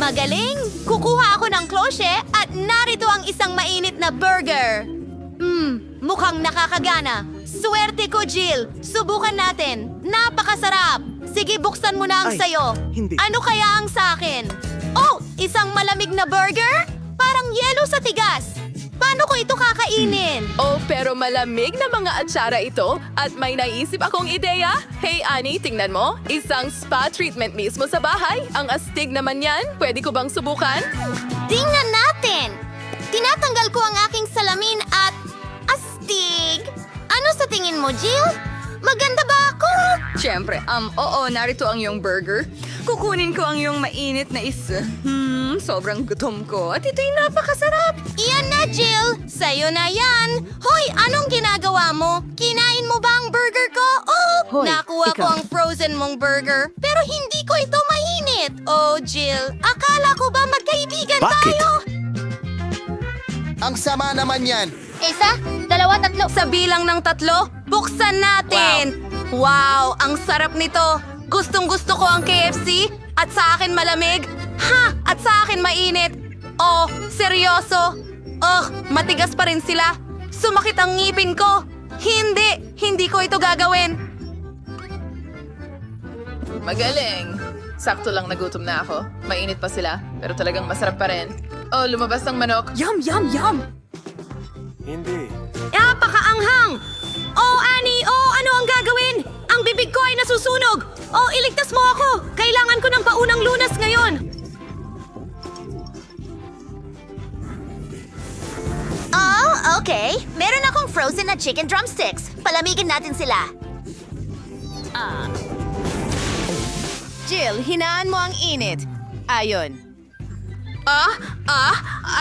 Magaling! Kukuha ako ng klosye at narito ang isang mainit na burger. Mukhang nakakagana. Swerte ko, Jill. Subukan natin. Napakasarap. Sige, buksan mo na ang Ay, sayo. hindi. Ano kaya ang sa akin? Oh, isang malamig na burger? Parang yelo sa tigas. Paano ko ito kakainin? Oh, pero malamig na mga atsara ito at may naisip akong ideya. Hey, Annie, tingnan mo. Isang spa treatment mismo sa bahay. Ang astig naman yan. Pwede ko bang subukan? Tingnan natin! Tinatanggal ko ang aking salamin at astig! Ano sa tingin mo, Jill? Maganda ba ako? Siyempre, oo, narito ang iyong burger. Kukunin ko ang iyong mainit na isa. Sobrang gutom ko at ito'y napakasarap. Iyan na, Jill! Sa'yo na yan! Hoy, anong ginagawa mo? Kinain mo ba ang burger ko? Oh, Hoy, nakuha ko ikaw. ang frozen mong burger. Pero hindi ko ito mainit. Oh, Jill, akala ko ba magkaibigan Bakit? tayo? Ang sama naman yan. Isa, dalawa, tatlo. Sa bilang ng tatlo, buksan natin! Wow, ang sarap nito! Gustong-gusto ko ang KFC at sa akin malamig. Ha! At sa akin mainit. Oh, seryoso? Oh, matigas pa rin sila. Sumakit ang ngipin ko. Hindi ko ito gagawin. Magaling. Sakto lang nagutom na ako. Mainit pa sila, pero talagang masarap pa rin. Oh, lumabas ang manok. Yum, yum, yum! Hindi. Napakaanghang! Oh, Annie! Oh, ano ang gagawin? Ang bibig ko ay nasusunog! Oh, iligtas mo ako! Kailangan ko ng paunang lunas ngayon! Oh, okay. Meron akong frozen na chicken drumsticks. Palamigin natin sila. Jill, hinaan mo ang init. Ayon.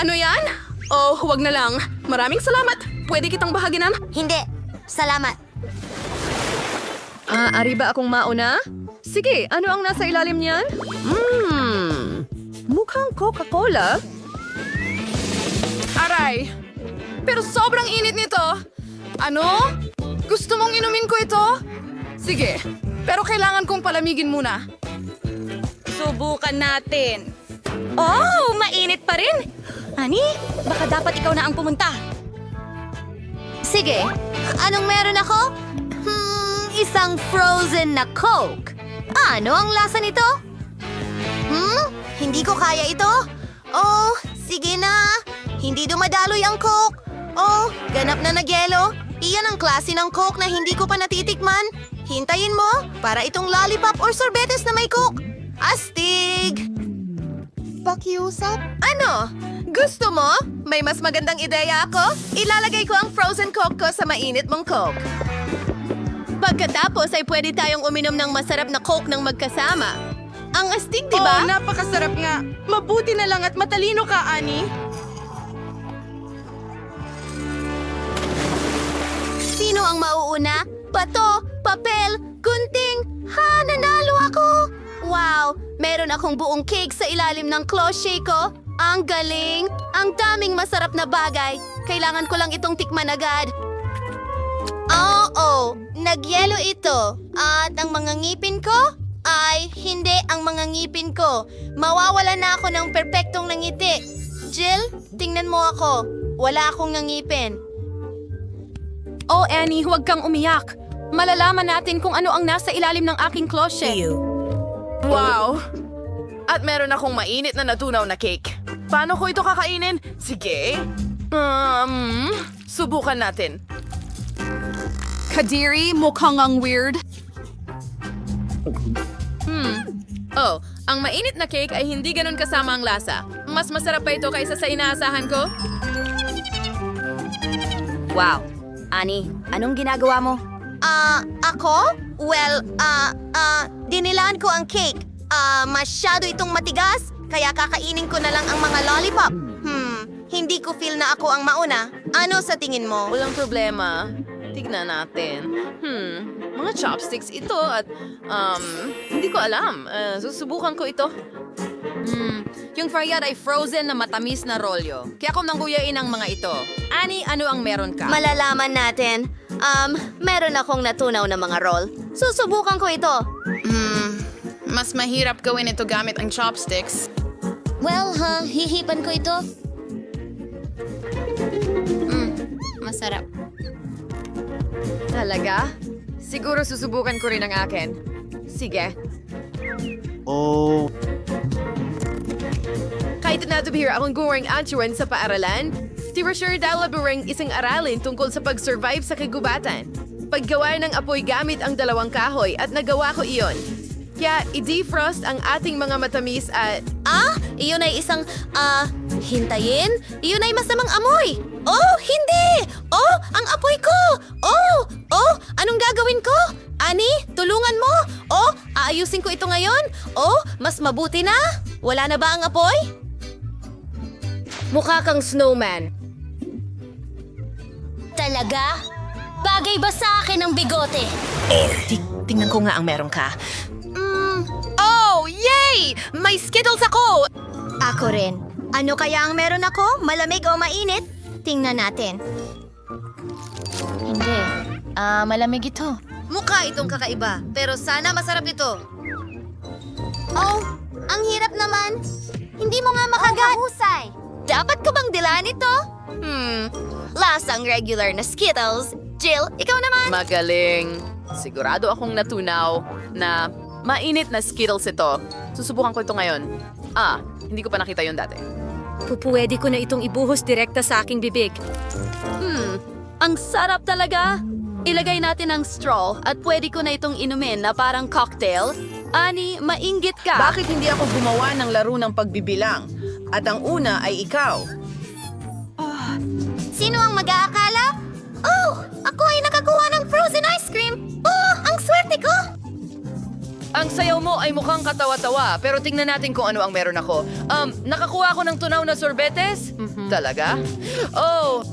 Ano yan? Oh, huwag na lang. Maraming salamat. Pwede kitang bahaginan? Hindi. Salamat. Ari ba akong mauna? Sige, ano ang nasa ilalim niyan? Mukhang Coca-Cola. Aray! Pero sobrang init nito. Ano? Gusto mong inumin ko ito? Sige, pero kailangan kong palamigin muna. Subukan natin. Oh, mainit pa rin. Ani, baka dapat ikaw na ang pumunta. Sige, anong meron ako? Isang frozen na Coke. Ano ang lasa nito? Hindi ko kaya ito. Oh, sige na. Hindi dumadaloy ang Coke. Oh, ganap na nagyelo. Iyan ang klase ng Coke na hindi ko pa natitikman. Hintayin mo para itong lollipop or sorbetes na may Coke. Astig! Pakiusap? Ano? Gusto mo? May mas magandang ideya ako? Ilalagay ko ang frozen Coke ko sa mainit mong Coke. Pagkatapos ay pwede tayong uminom ng masarap na Coke ng magkasama. Ang astig, di ba? Oh, napakasarap nga. Mabuti na lang at matalino ka, Annie. Sino ang mauuna? Bato, papel, gunting. Ha, nanalo ako! Wow, meron akong buong cake sa ilalim ng klosye ko. Ang galing! Ang daming masarap na bagay. Kailangan ko lang itong tikman agad. Oo, nagyelo ito. At ang mga ngipin ko? Ay, hindi ang mga ngipin ko. Mawawala na ako ng perpektong nangiti. Jill, tingnan mo ako. Wala akong ngipin. Oh, Annie, huwag kang umiyak. Malalaman natin kung ano ang nasa ilalim ng aking klosye. Wow! At meron akong mainit na natunaw na cake. Paano ko ito kakainin? Sige. Subukan natin. Kadiri, mukhang ang weird. Oh, ang mainit na cake ay hindi ganun kasama ang lasa. Mas masarap pa ito kaysa sa inaasahan ko. Wow. Ani, anong ginagawa mo? Ako? Well, dinilaan ko ang cake. Masyado itong matigas, kaya kakainin ko na lang ang mga lollipop. Hindi ko feel na ako ang mauna. Ano sa tingin mo? Walang problema. Tignan natin. Mga chopsticks ito at, hindi ko alam. Susubukan ko ito. Yung Faryad ay frozen na matamis na rolyo. Kaya kung nangguyain ang mga ito. Ani, ano ang meron ka? Malalaman natin. Meron akong natunaw na mga roll. Susubukan ko ito. Mas mahirap gawin ito gamit ang chopsticks. hihipan ko ito. Masarap. Talaga? Siguro susubukan ko rin ang akin. Sige. Oh, Kahit natubihir akong guwang antuan sa paaralan, tira sure dalaburing isang aralin tungkol sa pag-survive sa kagubatan. Paggawa ng apoy gamit ang 2 kahoy at nagawa ko iyon. Kaya i-defrost ang ating mga matamis at... Iyon ay isang, hintayin? Iyon ay masamang amoy! Oh, hindi! Oh, ang apoy ko! Oh, anong gagawin ko? Ani, tulungan mo! Oh, aayusin ko ito ngayon? Oh, mas mabuti na? Wala na ba ang apoy? Mukha kang snowman. Talaga? Bagay ba sa akin ang bigote? Tingnan ko nga ang meron ka. Oh, yay! May Skittles ako! Ako rin. Ano kaya ang meron ako? Malamig o mainit? Tingnan natin. Hindi. Malamig ito. Mukha itong kakaiba, pero sana masarap ito. Oh, ang hirap naman. Hindi mo nga makagat. Mahusay. Dapat ko bang dilaan ito? Lasang regular na Skittles. Jill, ikaw naman. Magaling. Sigurado akong natunaw na mainit na Skittles ito. Susubukan ko ito ngayon. Hindi ko pa nakita yun dati. Pupwede ko na itong ibuhos direkta sa aking bibig. Ang sarap talaga! Ilagay natin ang straw at pwede ko na itong inumin na parang cocktail. Ani, mainggit ka! Bakit hindi ako gumawa ng laro ng pagbibilang? At ang una ay ikaw. Sino ang mag-aakala? Oh, ako ay nakakuha ng frozen ice cream. Oh, ang swerte ko! Ang sayaw mo ay mukhang katawa-tawa, pero tingnan natin kung ano ang meron ako. Nakakuha ako ng tunaw na sorbetes? Talaga? Oh,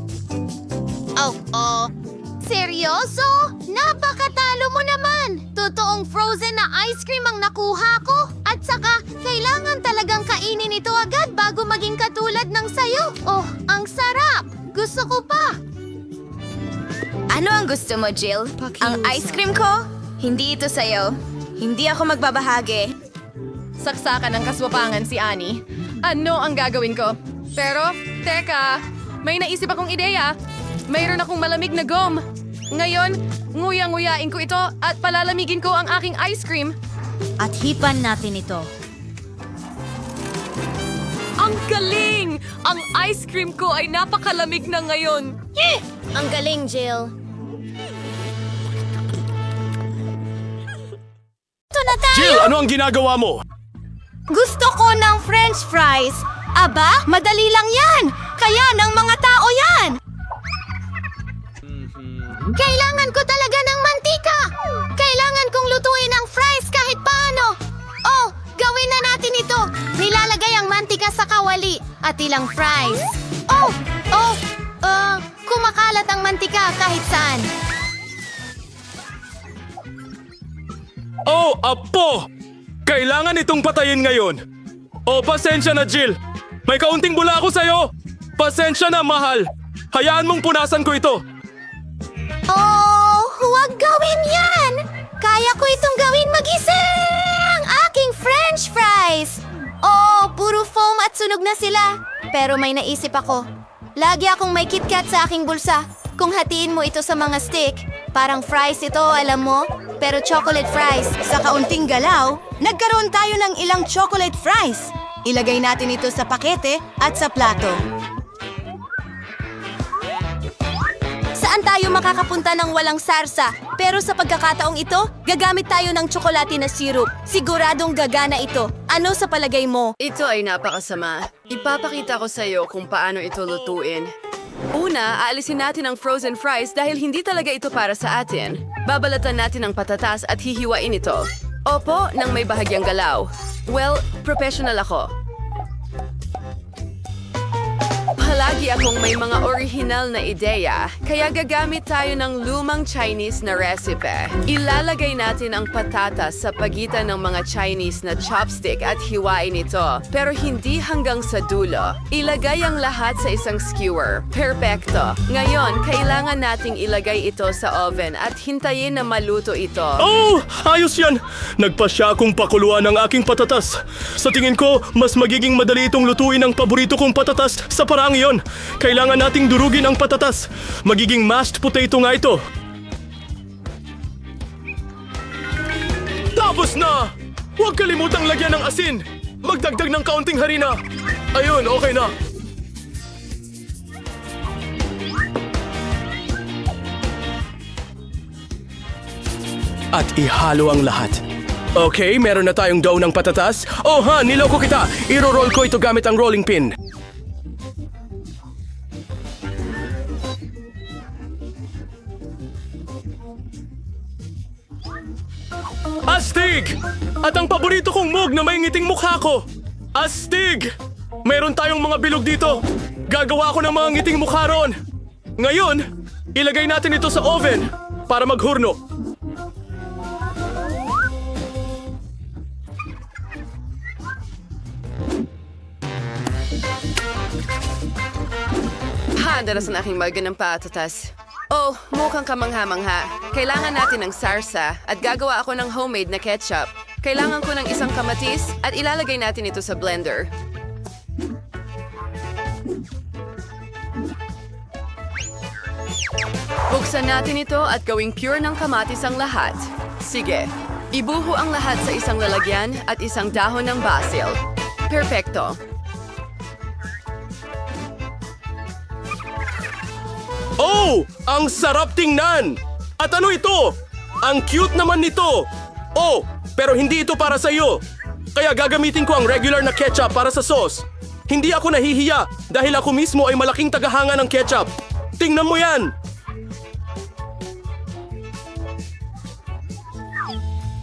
Seryoso? Napakatalo mo naman! Totoong frozen na ice cream ang nakuha ko. At saka, kailangan talagang kainin ito agad bago maging katulad ng sayo. Oh, ang sarap! Gusto ko pa! Ano ang gusto mo, Jill? Ang ice cream ko? Hindi ito sa'yo. Hindi ako magbabahagi. saksakan ng kaswapangan si Annie. Ano ang gagawin ko? Pero, teka, may naisip akong ideya. Mayroon akong malamig na gum. Ngayon, nguyang-nguyain ko ito at palalamigin ko ang aking ice cream. At hipan natin ito. Ang galing! Ang ice cream ko ay napakalamig na ngayon. Ang galing, Jill. Ito na tayo! Jill, ano ang ginagawa mo? Gusto ko ng french fries. Aba, madali lang yan. Kaya ng mga tao yan. Kailangan ko talaga ng mantika. Kailangan kong lutuin ang fries kahit paano. Oh, gawin na natin ito. Nilalagay ang mantika sa kawali at ilang fries. Kumakalat ang mantika kahit saan. Oh, apo! Kailangan itong patayin ngayon. Oh, pasensya na, Jill. May kaunting bula ako sa'yo. Pasensya na, mahal. Hayaan mong punasan ko ito. Oh, huwag gawin yan! Kaya ko itong gawin mag-isa! Ang aking french fries! Oh, puro foam at sunog na sila. Pero may naisip ako. Lagi akong may KitKat sa aking bulsa. Kung hatiin mo ito sa mga stick, parang fries ito, alam mo? Pero chocolate fries. Sa kaunting galaw, nagkaroon tayo ng ilang chocolate fries. Ilagay natin ito sa pakete at sa plato. Saan tayo makakapunta ng walang sarsa? Pero sa pagkakataong ito, gagamit tayo ng tsokolate na syrup. Siguradong gagana ito. Ano sa palagay mo? Ito ay napakasama. Ipapakita ko sa iyo kung paano ito lutuin. Una, aalisin natin ang frozen fries dahil hindi talaga ito para sa atin. Babalatan natin ang patatas at hihiwain ito. Opo, nang may bahagyang galaw. Well, professional ako. Palagi akong may mga orihinal na ideya, kaya gagamit tayo ng lumang Chinese na recipe. Ilalagay natin ang patatas sa pagitan ng mga Chinese na chopstick at hiwain ito, pero hindi hanggang sa dulo. Ilagay ang lahat sa isang skewer. Perfecto. Ngayon, kailangan nating ilagay ito sa oven at hintayin na maluto ito. Oh! Ayos yan! Nagpasya akong pakuluan ang aking patatas. Sa tingin ko, mas magiging madali itong lutuin ang paborito kong patatas sa paraang iyon. Kailangan nating durugin ang patatas. Magiging mashed potato nga ito. Tapos na! Huwag kalimutang lagyan ng asin. Magdagdag ng kaunting harina. Ayun, okay na. At ihalo ang lahat. Okay, meron na tayong dough ng patatas. Oh ha, niloko kita. Iro-roll ko ito gamit ang rolling pin. Astig! At ang paborito kong mug na may ngiting mukha ko. Astig! Meron tayong mga bilog dito. Gagawa ako ng mga ngiting mukha roon. Ngayon, ilagay natin ito sa oven para maghurno. Handa na sa aking maga ng patatas. Oh, mukhang kamangha-mangha. Kailangan natin ng sarsa at gagawa ako ng homemade na ketchup. Kailangan ko ng isang kamatis at ilalagay natin ito sa blender. Buksan natin ito at gawing pure ng kamatis ang lahat. Sige, ibuho ang lahat sa isang lalagyan at isang dahon ng basil. Perfecto. Oh! Ang sarap tingnan! At ano ito? Ang cute naman nito! Oh! Pero hindi ito para sa iyo. Kaya gagamitin ko ang regular na ketchup para sa sauce. Hindi ako nahihiya dahil ako mismo ay malaking tagahanga ng ketchup. Tingnan mo yan!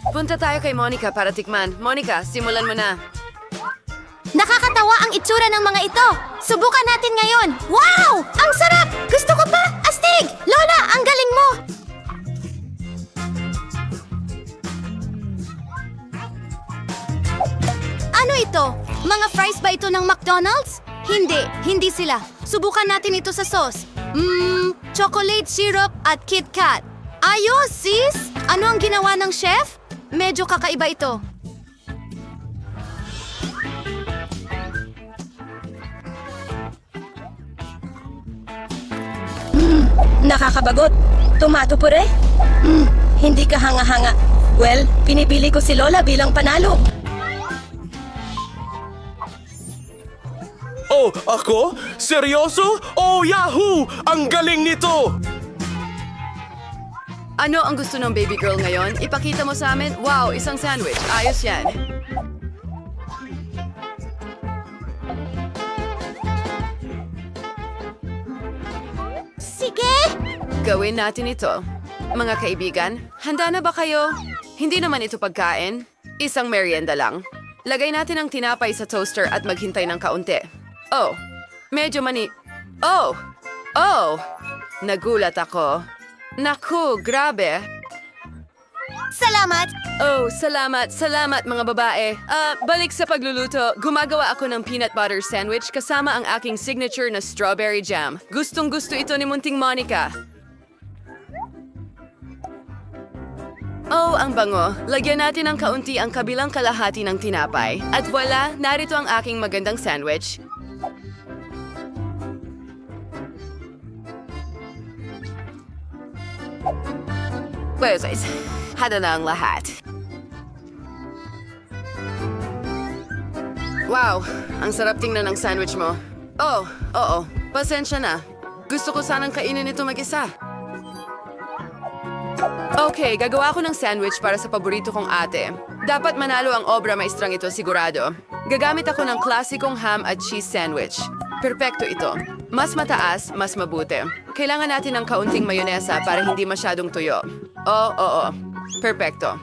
Punta tayo kay Monica para tikman. Monica, simulan mo na. Nakakatawa ang itsura ng mga ito. Subukan natin ngayon. Wow! Ang sarap! Gusto ko pa! Astig! Lola, ang galing mo! Ano ito? Mga fries ba ito ng McDonald's? Hindi sila. Subukan natin ito sa sauce. Chocolate syrup at Kit Kat. Ayos, sis! Ano ang ginawa ng chef? Medyo kakaiba ito. Nakakabagot. Tomato pure? Hindi ka hanga-hanga. Well, pinipili ko si Lola bilang panalo. Oh, ako? Seryoso? Oh, yahoo! Ang galing nito! Ano ang gusto ng baby girl ngayon? Ipakita mo sa amin? Wow, isang sandwich. Ayos yan. Sige! Gawin natin ito. Mga kaibigan, handa na ba kayo? Hindi naman ito pagkain. Isang merienda lang. Lagay natin ang tinapay sa toaster at maghintay ng kaunti. Oh, medyo Oh! Nagulat ako. Naku, grabe. Salamat! Oh, salamat mga babae. Balik sa pagluluto, gumagawa ako ng peanut butter sandwich kasama ang aking signature na strawberry jam. Gustong-gusto ito ni Munting Monica. Oh, ang bango. Lagyan natin ng kaunti ang kabilang kalahati ng tinapay. At voila, narito ang aking magandang sandwich. Pues, hada na ang lahat. Wow, ang sarap tingnan ng sandwich mo. Oh, oo, pasensya na. Gusto ko sanang kainin ito mag-isa. Okay, gagawa ko ng sandwich para sa paborito kong ate. Dapat manalo ang obra maestrang ito sigurado. Gagamit ako ng klasikong ham at cheese sandwich. Perpekto ito. Mas mataas, mas mabuti. Kailangan natin ng kaunting mayonesa para hindi masyadong tuyo. Oo. Perpekto.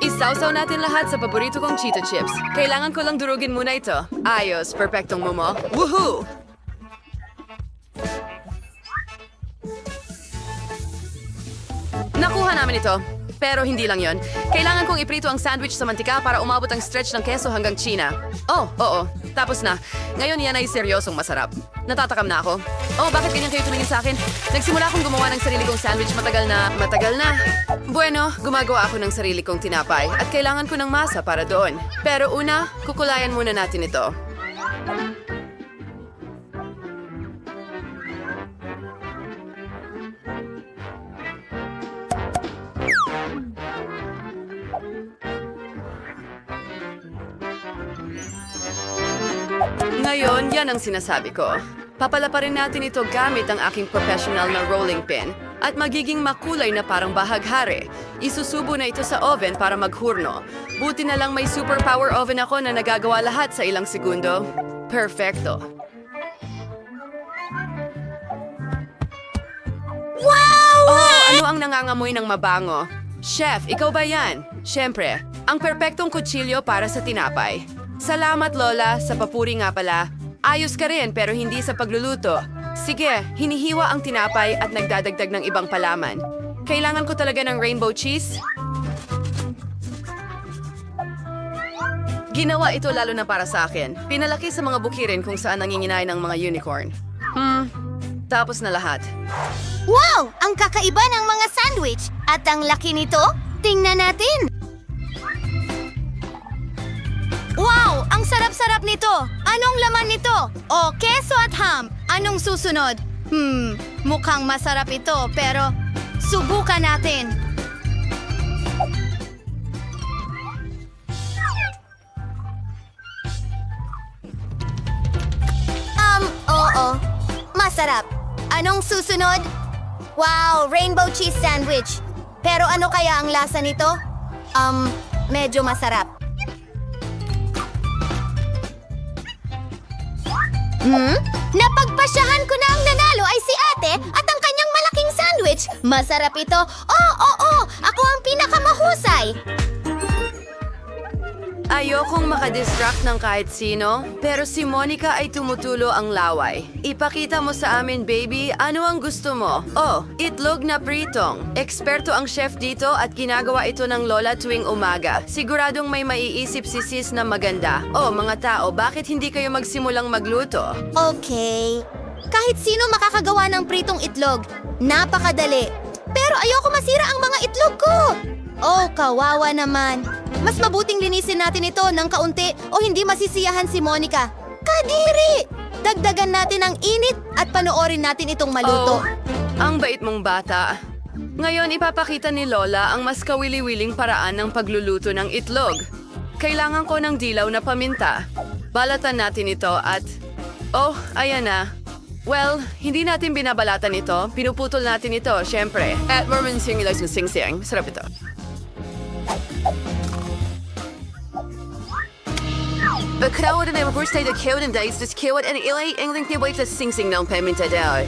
Isawsaw natin lahat sa paborito kong Cheeto Chips. Kailangan ko lang durugin muna ito. Ayos, perfectong momo. Woohoo! Nakuha namin ito. Pero hindi lang yon. Kailangan kong iprito ang sandwich sa mantika para umabot ang stretch ng keso hanggang China. Oh, oo. Tapos na. Ngayon yan ay seryosong masarap. Natatakam na ako. Oh, bakit ganyan kayo tumingin sa akin? Nagsimula akong gumawa ng sarili kong sandwich matagal na. Bueno, gumagawa ako ng sarili kong tinapay at kailangan ko ng masa para doon. Pero una, kukulayan muna natin ito. Ngayon, yan ang sinasabi ko. Papalaparin natin ito gamit ang aking professional na rolling pin at magiging makulay na parang bahaghari. Isusubo na ito sa oven para maghurno. Buti na lang may superpower oven ako na nagagawa lahat sa ilang segundo. Perfecto. Wow! Oh, ano ang nangangamoy ng mabango? Chef, ikaw ba yan? Siyempre, ang perpektong kutsilyo para sa tinapay. Salamat, Lola, sa papuri nga pala. Ayos ka rin pero hindi sa pagluluto. Sige, hinihiwa ang tinapay at nagdadagdag ng ibang palaman. Kailangan ko talaga ng rainbow cheese. Ginawa ito lalo na para sa akin. Pinalaki sa mga bukirin kung saan nanginginay ng mga unicorn. Tapos na lahat. Wow! Ang kakaiba ng mga sandwich! At ang laki nito? Tingnan natin! Wow! Ang sarap-sarap nito! Anong laman nito? O, keso at ham. Anong susunod? Mukhang masarap ito, pero subukan natin. Oo. Masarap. Anong susunod? Wow, rainbow cheese sandwich. Pero ano kaya ang lasa nito? Medyo masarap. Napagpasyahan ko na ang nanalo ay si ate at ang kanyang malaking sandwich. Masarap ito. Oo. Ako ang pinakamahusay. Ayokong makadistract ng kahit sino, pero si Monica ay tumutulo ang laway. Ipakita mo sa amin, baby, ano ang gusto mo? Oh, itlog na pritong. Eksperto ang chef dito at ginagawa ito ng lola tuwing umaga. Siguradong may maiisip si sis na maganda. Oh, mga tao, bakit hindi kayo magsimulang magluto? Okay. Kahit sino makakagawa ng pritong itlog. Napakadali. Pero ayoko masira ang mga itlog ko. Oh, kawawa naman. Mas mabuting linisin natin ito ng kaunti o hindi masisiyahan si Monica. Kadiri! Dagdagan natin ang init at panoorin natin itong maluto. Oh, ang bait mong bata. Ngayon ipapakita ni Lola ang mas kawili-wiling paraan ng pagluluto ng itlog. Kailangan ko ng dilaw na paminta. Balatan natin ito at... Oh, ayan na. Well, hindi natin binabalatan ito. Pinuputol natin ito, syempre. At Mormon sing like sing-sing. Sarap ito. Bakaw na yung birthday na kiw ng dice, this kiw at ilay, ang link ni wait sa sing-sing ng paminta daw.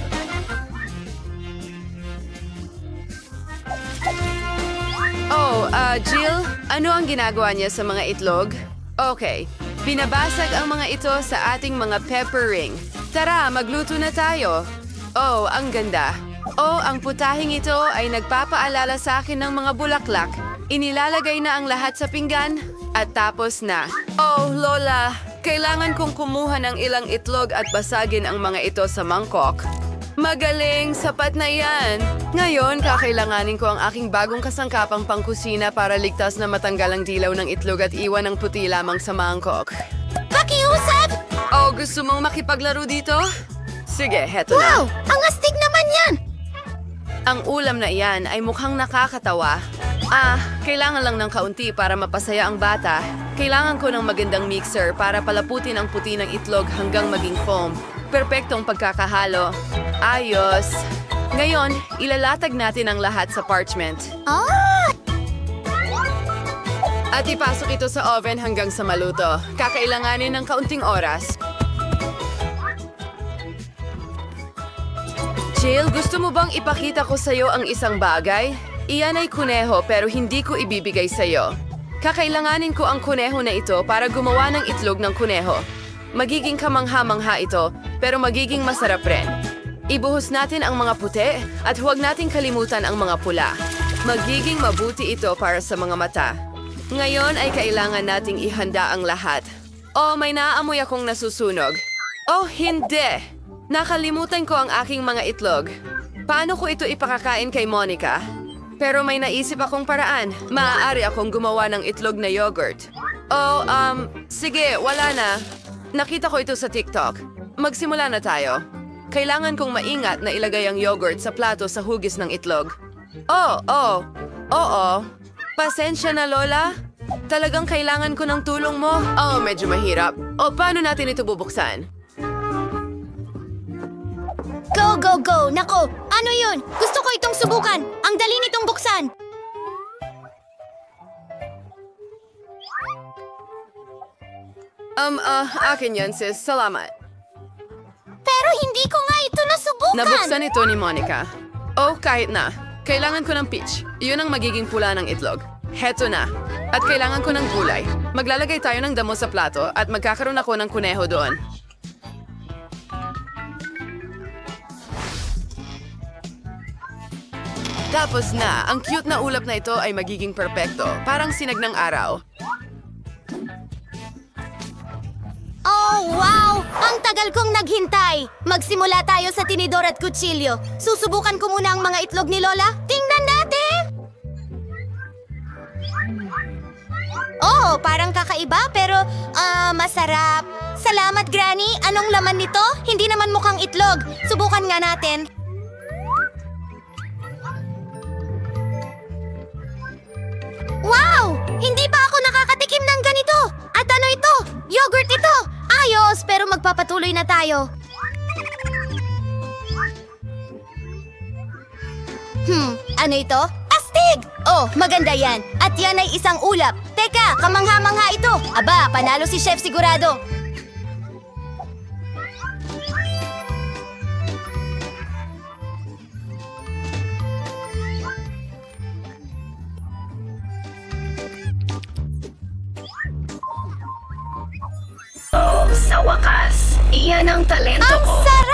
Oh, Jill, ano ang ginagawa niya sa mga itlog? Okay, binabasag ang mga ito sa ating mga pepper ring. Tara, magluto na tayo. Oh, ang ganda. Oh, ang putahing ito ay nagpapaalala sa akin ng mga bulaklak. Inilalagay na ang lahat sa pinggan at tapos na. Oh, Lola, kailangan kong kumuha ng ilang itlog at basagin ang mga ito sa mangkok. Magaling, sapat na yan. Ngayon, kakailanganin ko ang aking bagong kasangkapang pangkusina para ligtas na matanggal ang dilaw ng itlog at iwan ng puti lamang sa mangkok. Pakiusap! Oh, gusto mong makipaglaro dito? Sige, heto na. Wow! Ang astig naman yan! Ang ulam na iyan ay mukhang nakakatawa. Kailangan lang ng kaunti para mapasaya ang bata. Kailangan ko ng magandang mixer para palaputin ang puti ng itlog hanggang maging foam. Perpektong pagkakahalo. Ayos. Ngayon, ilalatag natin ang lahat sa parchment. At ipasok ito sa oven hanggang sa maluto. Kakailanganin ng kaunting oras. Jill, gusto mo bang ipakita ko sa'yo ang isang bagay? Iyan ay kuneho pero hindi ko ibibigay sa'yo. Kakailanganin ko ang kuneho na ito para gumawa ng itlog ng kuneho. Magiging kamangha-mangha ito, pero magiging masarap rin. Ibuhos natin ang mga puti at huwag nating kalimutan ang mga pula. Magiging mabuti ito para sa mga mata. Ngayon ay kailangan nating ihanda ang lahat. Oh, may naaamoy akong nasusunog. Oh, hindi! Nakalimutan ko ang aking mga itlog. Paano ko ito ipakakain kay Monica? Pero may naisip akong paraan. Maaari akong gumawa ng itlog na yogurt. Oh, sige, wala na. Nakita ko ito sa TikTok. Magsimula na tayo. Kailangan kong maingat na ilagay ang yogurt sa plato sa hugis ng itlog. Oo. Pasensya na, Lola. Talagang kailangan ko ng tulong mo. Oh, medyo mahirap. O, paano natin ito bubuksan? Go, go, go! Nako, ano yun? Gusto ko itong subukan. Ang dali nitong buksan. Akin yan, sis. Salamat. Pero hindi ko nga ito nasubukan. Nabuksan ito ni Monica. Oh, kahit na. Kailangan ko ng peach. Iyon ang magiging pula ng itlog. Heto na. At kailangan ko ng gulay. Maglalagay tayo ng damo sa plato at magkakaroon ako ng kuneho doon. Tapos na, ang cute na ulap na ito ay magiging perpekto. Parang sinag ng araw. Oh, wow! Ang tagal kong naghintay. Magsimula tayo sa tinidor at kutsilyo. Susubukan ko muna ang mga itlog ni Lola. Tingnan natin! Oh, parang kakaiba pero masarap. Salamat, Granny. Anong laman nito? Hindi naman mukhang itlog. Subukan nga natin. Wow! Hindi pa ako nakakatikim ng ganito. At ano ito? Yogurt ito. Ayos, pero magpapatuloy na tayo. Ano ito? Astig! Oh, maganda yan. At yan ay isang ulap. Teka, kamangha-mangha ito. Aba, panalo si Chef sigurado. Oh, sa wakas, iyan ang talento Ang ko. sarap!